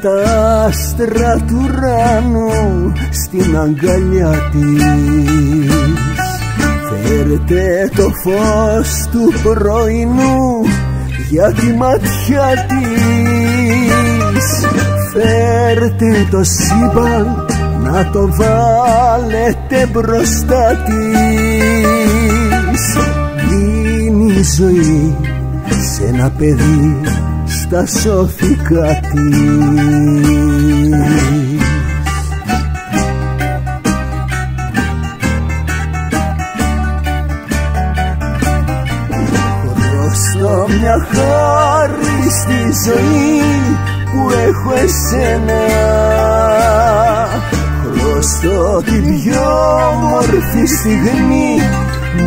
τα άστρα του ουρανού στην αγκαλιά της. Φέρτε το φως του πρωινού για τη ματιά της. Φέρτε το σύμπαν να το βάλετε μπροστά της. Δίνει ζωή σε ένα παιδί στα σώθηκα της. Χρωστώ μια χάρη στη ζωή που έχω εσένα. Χρωστώ την πιο όμορφη στιγμή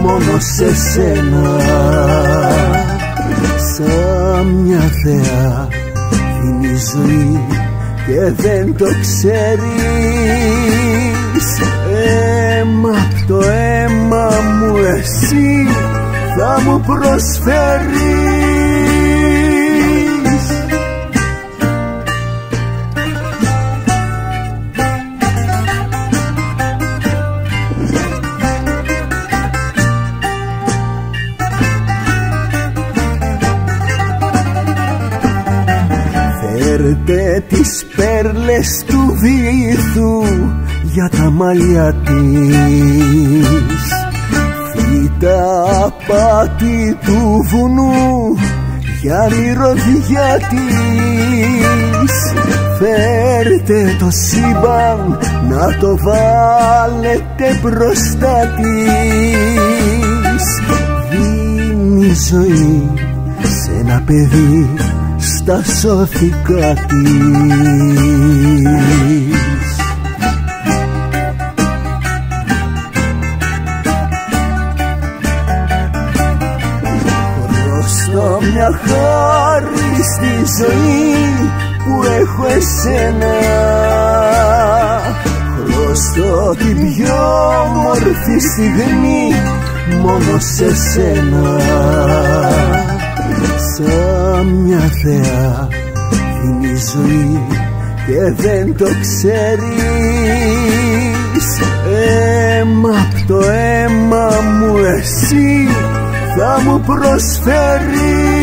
μόνο σε σένα. Σαν μια θεά δίνει ζωή και δεν το ξέρεις. Αίμα απ' το αίμα μου εσύ θα μου προσφέρεις. Φέρτε τις πέρλες του βύθου για τα μαλλιά της. Φύτα πάτη του βουνού για μυρωδιά της. Φέρτε το σύμπαν να το βάλετε μπροστά της. Δίνει ζωή σε ένα παιδί στα σώθηκα της. Χρωστώ μια χάρη στη ζωή που έχω εσένα. Χρωστώ την πιο όμορφη στιγμή μόνο σε σένα. Σαν μια θεά δίνει ζωή και δεν το ξέρεις. Αίμα απ' το αίμα μου εσύ θα μου προσφέρεις.